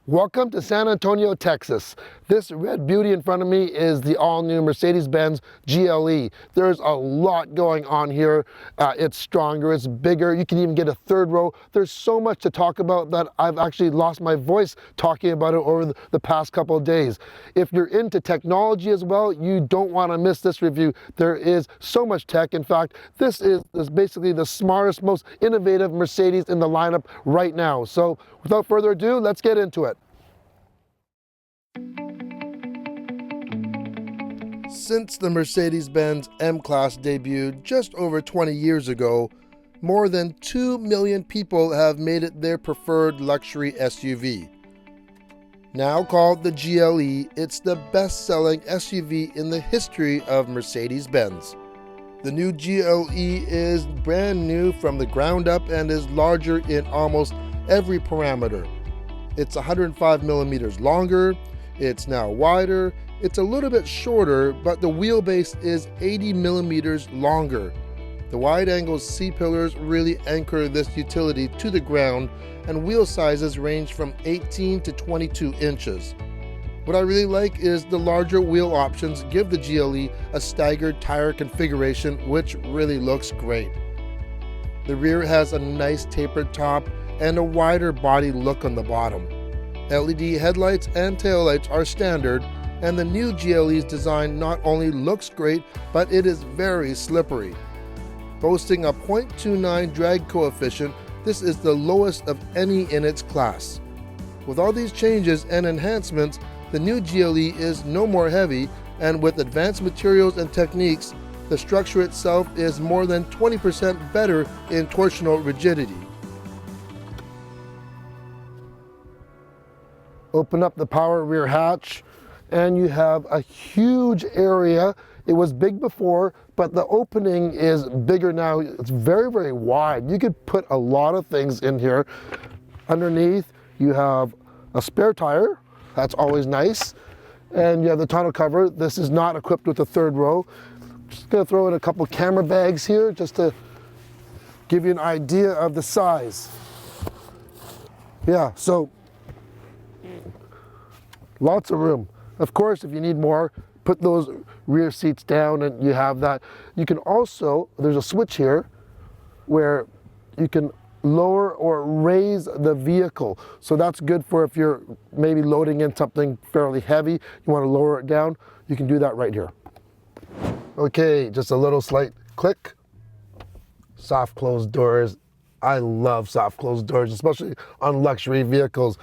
Welcome to San Antonio, Texas. This red beauty in front of me is the all-new Mercedes-Benz GLE. There's a lot going on here. It's stronger, it's bigger. You can even get a third row. There's so much to talk about that I've actually lost my voice talking about it over the past couple of days. If you're into technology as well, you don't want to miss this review. There is so much tech. In fact, this is basically the smartest, most innovative Mercedes in the lineup right now. So without further ado, let's get into it. Since the Mercedes-Benz M-Class debuted just over 20 years ago, more than 2 million people have made it their preferred luxury SUV. Now called the GLE, it's the best-selling SUV in the history of Mercedes-Benz. The new GLE is brand new from the ground up and is larger in almost every parameter. It's 105 millimeters longer, it's now wider, it's a little bit shorter, but the wheelbase is 80 millimeters longer. The wide-angle C-pillars really anchor this utility to the ground, and wheel sizes range from 18 to 22 inches. What I really like is the larger wheel options give the GLE a staggered tire configuration, which really looks great. The rear has a nice tapered top and a wider body look on the bottom. LED headlights and taillights are standard, and the new GLE's design not only looks great, but it is very slippery. Boasting a 0.29 drag coefficient, this is the lowest of any in its class. With all these changes and enhancements, the new GLE is no more heavy, and with advanced materials and techniques, the structure itself is more than 20% better in torsional rigidity. Open up the power rear hatch, and you have a huge area. It was big before, but the opening is bigger now. It's very, very wide. You could put a lot of things in here. Underneath, you have a spare tire. That's always nice. And you have the tonneau cover. This is not equipped with a third row. Just gonna throw in a couple camera bags here just to give you an idea of the size. Yeah, so lots of room. Of course, if you need more, put those rear seats down and you have that. You can also, there's a switch here where you can lower or raise the vehicle. So that's good for if you're maybe loading in something fairly heavy, you want to lower it down, you can do that right here. Okay, just a little slight click. Soft closed doors. I love soft closed doors, especially on luxury vehicles.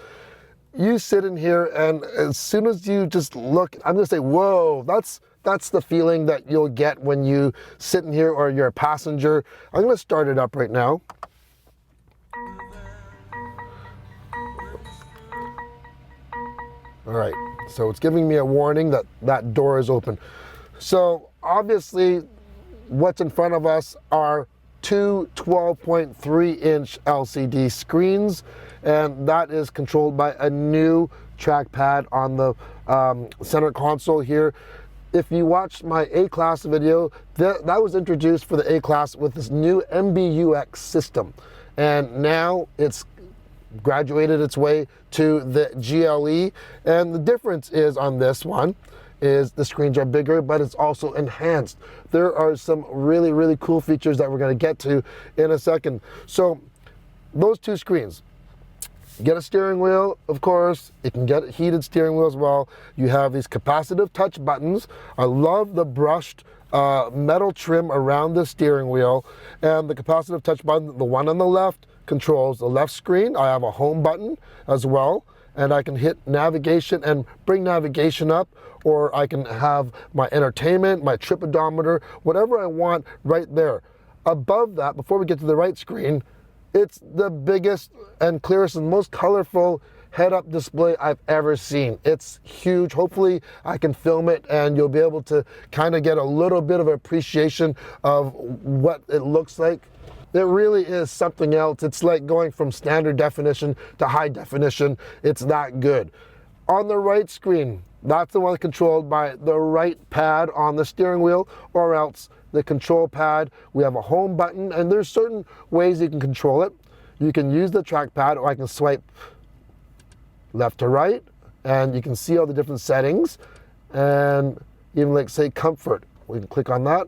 You sit in here and as soon as you just look, I'm gonna say, whoa, that's the feeling that you'll get when you sit in here or you're a passenger. I'm gonna start it up right now. All right, so it's giving me a warning that that door is open. So obviously what's in front of us are two 12.3-inch LCD screens, and that is controlled by a new trackpad on the center console here. If you watched my A-Class video, that was introduced for the A-Class with this new MBUX system, and now it's graduated its way to the GLE, and the difference is on this one is the screens are bigger, but it's also enhanced. There are some really, really cool features that we're going to get to in a second. So those two screens, you get a steering wheel, of course. You can get a heated steering wheel as well. You have these capacitive touch buttons. I love the brushed metal trim around the steering wheel, and the capacitive touch button, the one on the left, controls the left screen. I have a home button as well, and I can hit navigation and bring navigation up, or I can have my entertainment, my trip odometer, whatever I want right there. Above that, before we get to the right screen, it's the biggest and clearest and most colorful head-up display I've ever seen. It's huge. Hopefully I can film it and you'll be able to kind of get a little bit of appreciation of what it looks like. It really is something else. It's like going from standard definition to high definition. It's that good. On the right screen, that's the one controlled by the right pad on the steering wheel, or else the control pad. We have a home button, and there's certain ways you can control it. You can use the trackpad, or I can swipe left to right, and you can see all the different settings, and even like say comfort. We can click on that.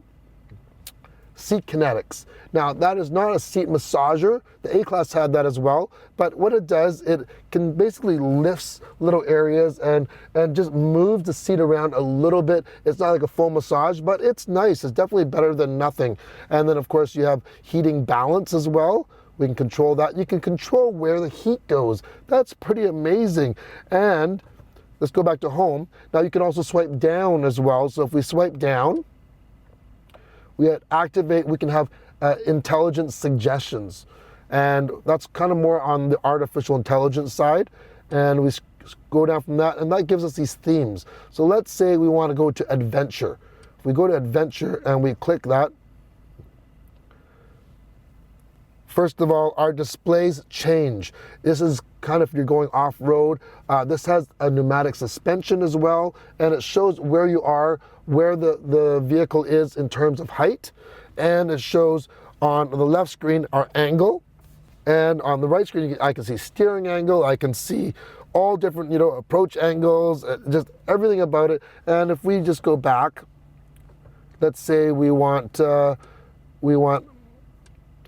Seat kinetics. Now that is not a seat massager. The A-Class had that as well, but what it does, it can basically lifts little areas and just move the seat around a little bit. It's not like a full massage, but it's nice. It's definitely better than nothing. And then of course you have heating balance as well. We can control that. You can control where the heat goes. That's pretty amazing. And let's go back to home. Now you can also swipe down as well. So if we swipe down, we can have intelligent suggestions. And that's kind of more on the artificial intelligence side. And we go down from that, and that gives us these themes. So let's say we want to go to adventure. If we go to adventure and we click that, first of all, our displays change. This is kind of if you're going off-road. This has a pneumatic suspension as well, and it shows where you are, where the vehicle is in terms of height, and it shows on the left screen our angle, and on the right screen I can see steering angle, I can see all different approach angles, just everything about it. And if we just go back, let's say we want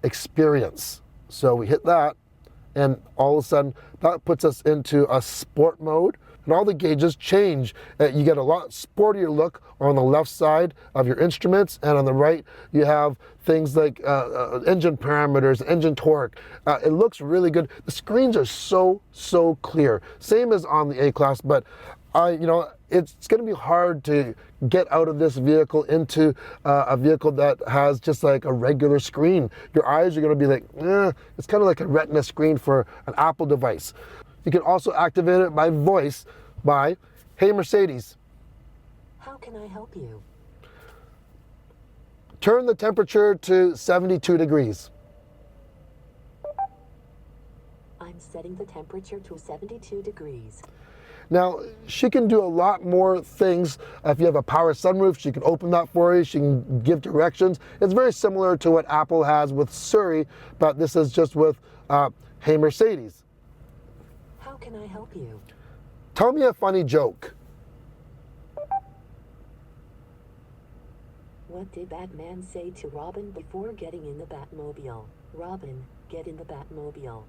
experience. So we hit that, and all of a sudden that puts us into a sport mode, and all the gauges change. You get a lot sportier look on the left side of your instruments, and on the right you have things like engine parameters, engine torque. It looks really good. The screens are so clear, same as on the A-Class, but it's going to be hard to get out of this vehicle into a vehicle that has just like a regular screen. Your eyes are going to be like, it's kind of like a retina screen for an Apple device. You can also activate it by voice by, "Hey Mercedes, how can I help you? Turn the temperature to 72 degrees. I'm setting the temperature to 72 degrees. Now, she can do a lot more things. If you have a power sunroof, she can open that for you. She can give directions. It's very similar to what Apple has with Siri, but this is just with, "Hey Mercedes, how can I help you? Tell me a funny joke." What did Batman say to Robin before getting in the Batmobile? Robin, get in the Batmobile.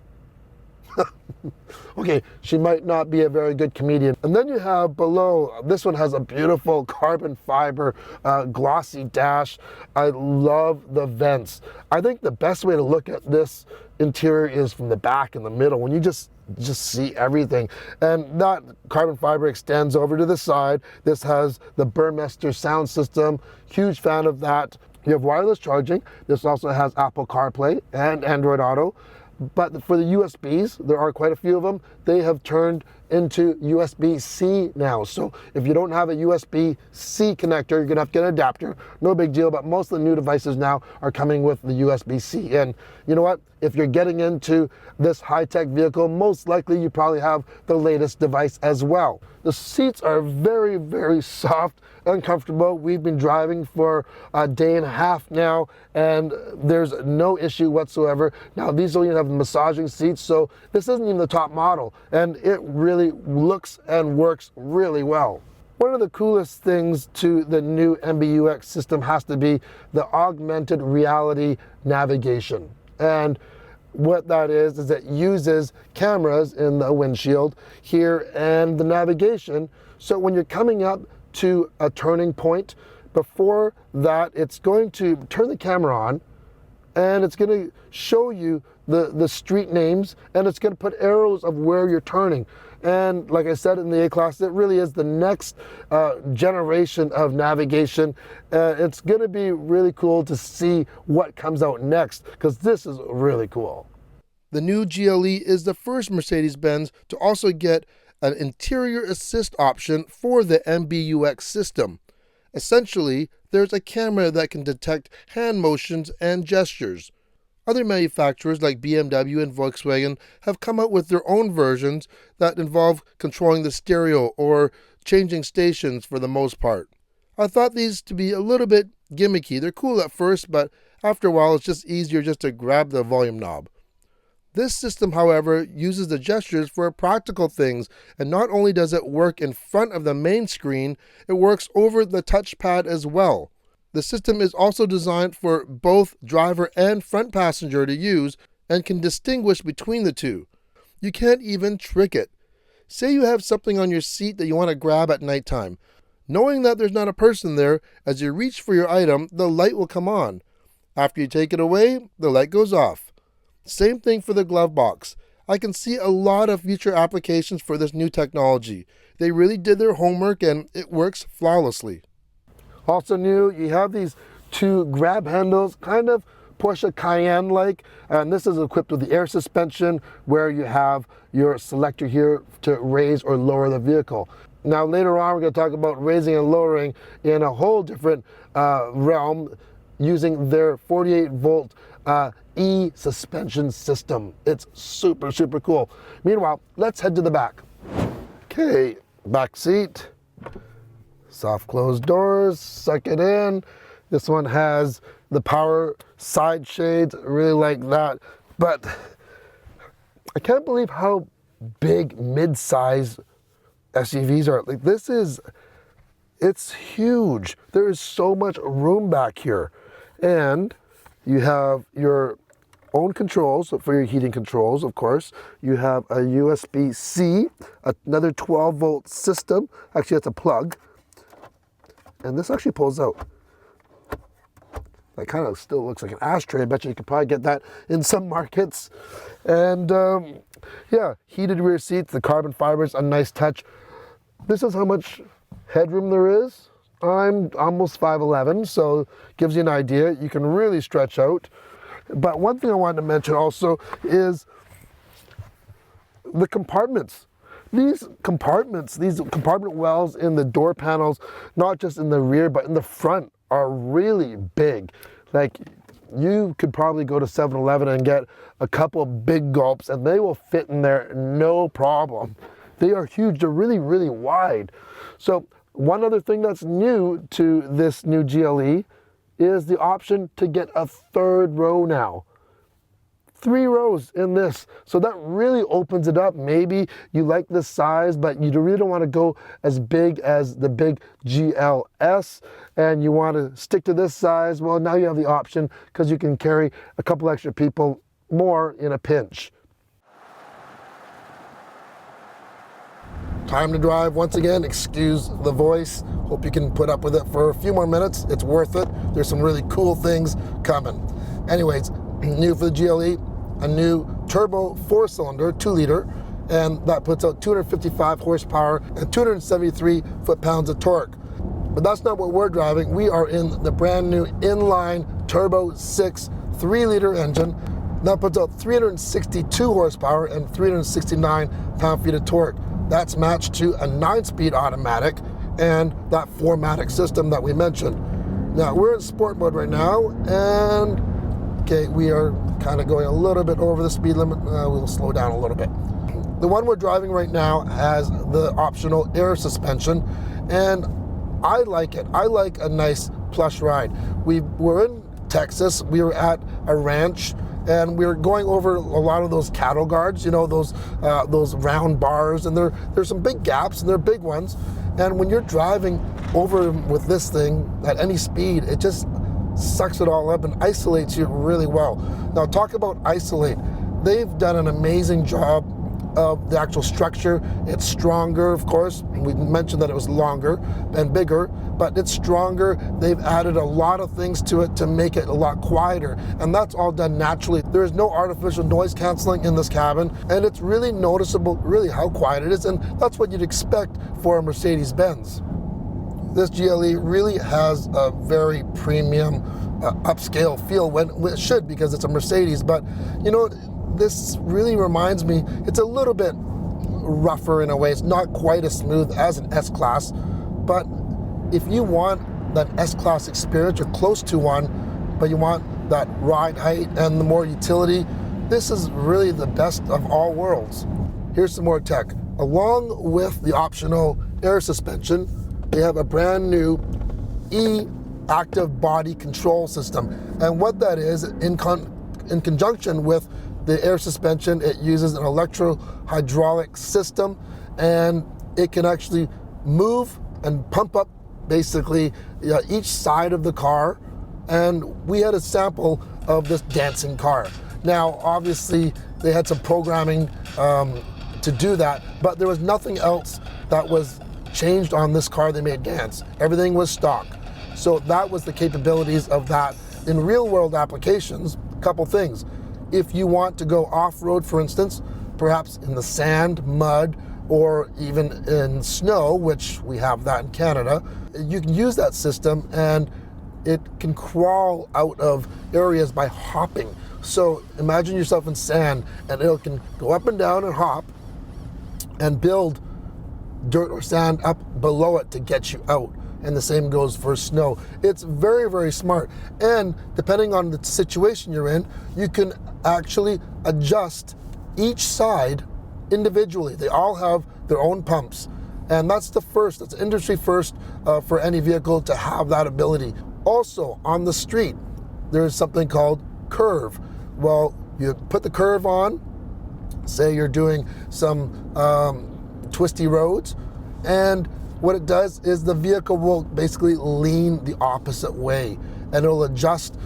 Okay, she might not be a very good comedian. And then you have below, this one has a beautiful carbon fiber glossy dash. I love the vents. I think the best way to look at this interior is from the back and the middle, when you just see everything. And that carbon fiber extends over to the side. This has the Burmester sound system. Huge fan of that. You have wireless charging. This also has Apple CarPlay and Android Auto. But for the USBs, there are quite a few of them, they have turned into USB-C now. So if you don't have a USB-C connector, you're gonna have to get an adapter. No big deal, but most of the new devices now are coming with the USB-C. And you know what? If you're getting into this high-tech vehicle, most likely you probably have the latest device as well. The seats are very, very soft and comfortable. We've been driving for a day and a half now, and there's no issue whatsoever. Now, these don't even have massaging seats, so this isn't even the top model, and it really looks and works really well. One of the coolest things to the new MBUX system has to be the augmented reality navigation. And what that is it uses cameras in the windshield here and the navigation. So when you're coming up to a turning point, before that, it's going to turn the camera on, and it's going to show you the street names, and it's going to put arrows of where you're turning. And like I said in the A-Class, it really is the next generation of navigation. It's going to be really cool to see what comes out next, because this is really cool. The new GLE is the first Mercedes-Benz to also get an interior assist option for the MBUX system. Essentially, there's a camera that can detect hand motions and gestures. Other manufacturers like BMW and Volkswagen have come out with their own versions that involve controlling the stereo or changing stations for the most part. I thought these to be a little bit gimmicky. They're cool at first, but after a while it's just easier just to grab the volume knob. This system, however, uses the gestures for practical things, and not only does it work in front of the main screen, it works over the touchpad as well. The system is also designed for both driver and front passenger to use and can distinguish between the two. You can't even trick it. Say you have something on your seat that you want to grab at nighttime. Knowing that there's not a person there, as you reach for your item, the light will come on. After you take it away, the light goes off. Same thing for the glove box. I can see a lot of future applications for this new technology. They really did their homework and it works flawlessly. Also new, you have these two grab handles, kind of Porsche Cayenne-like, and this is equipped with the air suspension where you have your selector here to raise or lower the vehicle. Now later on we're going to talk about raising and lowering in a whole different realm using their 48-volt e-suspension system. It's super, super cool. Meanwhile, let's head to the back. Okay, back seat. Soft closed doors, suck it in. This one has the power side shades, really like that. But I can't believe how big mid-size SUVs are. Like it's huge. There is so much room back here. And you have your own controls for your heating controls, of course. You have a USB-C, another 12-volt system. Actually, it's a plug. And this actually pulls out. That kind of still looks like an ashtray. I bet you could probably get that in some markets. And yeah, heated rear seats, the carbon fibers, a nice touch. This is how much headroom there is. I'm almost 5'11", so gives you an idea. You can really stretch out. But one thing I wanted to mention also is the compartments. These compartment wells in the door panels, not just in the rear, but in the front, are really big. Like, you could probably go to 7-Eleven and get a couple of big gulps, and they will fit in there no problem. They are huge. They're really, really wide. So one other thing that's new to this new GLE is the option to get a third row now. 3 rows in this. So that really opens it up. Maybe you like this size, but you really don't want to go as big as the big GLS and you want to stick to this size. Well, now you have the option because you can carry a couple extra people more in a pinch. Time to drive once again. Excuse the voice. Hope you can put up with it for a few more minutes. It's worth it. There's some really cool things coming. Anyways, new for the GLE, a new turbo 4-cylinder, 2-liter, and that puts out 255 horsepower and 273 foot-pounds of torque. But that's not what we're driving. We are in the brand new inline turbo 6 3-liter engine that puts out 362 horsepower and 369 pound-feet of torque. That's matched to a 9-speed automatic and that 4-matic system that we mentioned. Now we're in sport mode right now, and okay, we are kind of going a little bit over the speed limit. We'll slow down a little bit. The one we're driving right now has the optional air suspension, and I like it. I like a nice plush ride. We're in Texas. We were at a ranch, and we were going over a lot of those cattle guards, you know, those round bars, and there's some big gaps, and they're big ones. And when you're driving over with this thing at any speed, it just sucks it all up and isolates you really well. Now, talk about isolate. They've done an amazing job of the actual structure. It's stronger, of course. We mentioned that it was longer and bigger, but it's stronger. They've added a lot of things to it to make it a lot quieter, and that's all done naturally. There is no artificial noise canceling in this cabin, and it's really noticeable really how quiet it is, and that's what you'd expect for a Mercedes-Benz. This GLE really has a very premium upscale feel when it should, because it's a Mercedes, but you know, this really reminds me, it's a little bit rougher in a way. It's not quite as smooth as an S-Class, but if you want that S-Class experience, you're close to one, but you want that ride height and the more utility, this is really the best of all worlds. Here's some more tech. Along with the optional air suspension, they have a brand new active body control system. And what that is, in conjunction with the air suspension, it uses an electro-hydraulic system, and it can actually move and pump up basically each side of the car. And we had a sample of this dancing car. Now, obviously, they had some programming to do that, but there was nothing else that was changed on this car they made dance. Everything was stock. So that was the capabilities of that. In real world applications, a couple things. If you want to go off-road, for instance, perhaps in the sand, mud, or even in snow, which we have that in Canada, you can use that system and it can crawl out of areas by hopping. So imagine yourself in sand and it can go up and down and hop and build dirt or sand up below it to get you out. And the same goes for snow. It's very, very smart. And depending on the situation you're in, you can actually adjust each side individually. They all have their own pumps. And that's the first, that's industry first for any vehicle to have that ability. Also on the street, there's something called curve. Well, you put the curve on, say you're doing some twisty roads, and what it does is the vehicle will basically lean the opposite way, and it'll adjust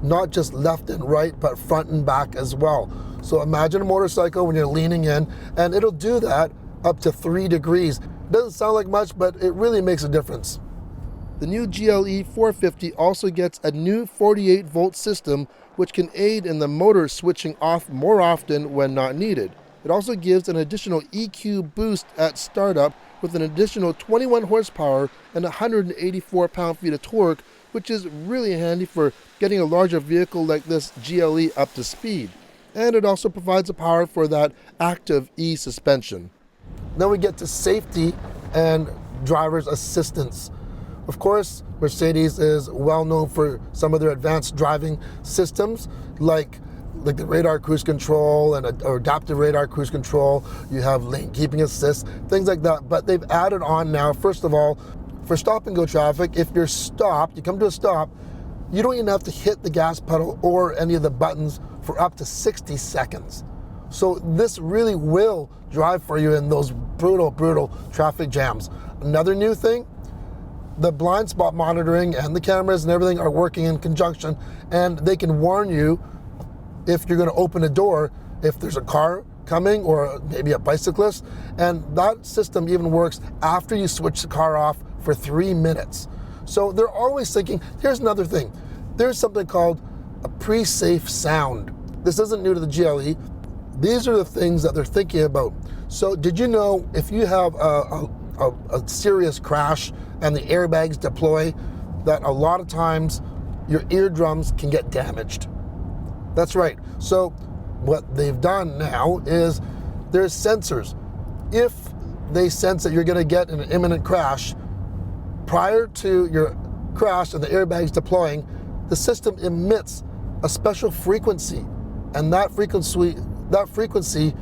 not just left and right, but front and back as well. So imagine a motorcycle when you're leaning in, and it'll do that up to 3 degrees. Doesn't sound like much, but it really makes a difference. The new GLE 450 also gets a new 48-volt system, which can aid in the motor switching off more often when not needed. It also gives an additional EQ boost at startup with an additional 21 horsepower and 184 pound-feet of torque, which is really handy for getting a larger vehicle like this GLE up to speed. And it also provides the power for that active E suspension. Then we get to safety and driver's assistance. Of course, Mercedes is well known for some of their advanced driving systems, like the radar cruise control or adaptive radar cruise control. You have lane keeping assist, things like that. But they've added on now, first of all, for stop and go traffic, if you're stopped, you come to a stop, you don't even have to hit the gas pedal or any of the buttons for up to 60 seconds. So this really will drive for you in those brutal, brutal traffic jams. Another new thing, the blind spot monitoring and the cameras and everything are working in conjunction, and they can warn you if you're going to open a door, if there's a car coming or maybe a bicyclist. And that system even works after you switch the car off for 3 minutes. So they're always thinking, here's another thing. There's something called a pre-safe sound. This isn't new to the GLE. These are the things that they're thinking about. So did you know if you have a serious crash and the airbags deploy, that a lot of times your eardrums can get damaged? That's right. So what they've done now is there's sensors. If they sense that you're going to get in an imminent crash, prior to your crash and the airbags deploying, the system emits a special frequency, and that frequency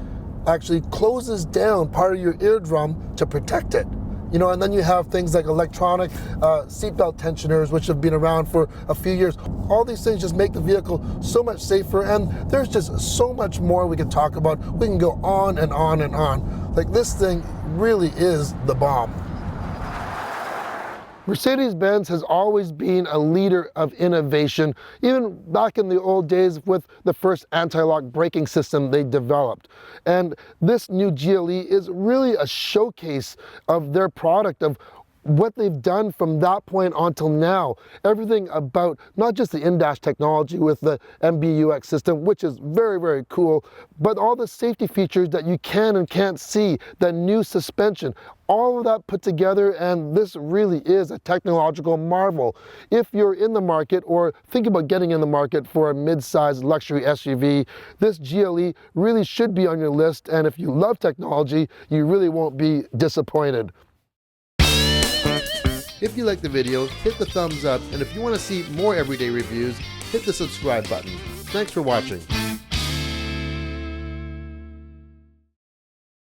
actually closes down part of your eardrum to protect it. You know, and then you have things like electronic seatbelt tensioners, which have been around for a few years. All these things just make the vehicle so much safer, and there's just so much more we can talk about. We can go on and on and on. Like, this thing really is the bomb. Mercedes-Benz has always been a leader of innovation, even back in the old days with the first anti-lock braking system they developed. And this new GLE is really a showcase of their product, of what they've done from that point on till now. Everything about not just the in-dash technology with the MBUX system, which is very, very cool, but all the safety features that you can and can't see, the new suspension, all of that put together, and this really is a technological marvel. If you're in the market or think about getting in the market for a mid-sized luxury SUV, this GLE really should be on your list, and if you love technology, you really won't be disappointed. If you liked the video, hit the thumbs up, and if you want to see more everyday reviews, hit the subscribe button. Thanks for watching.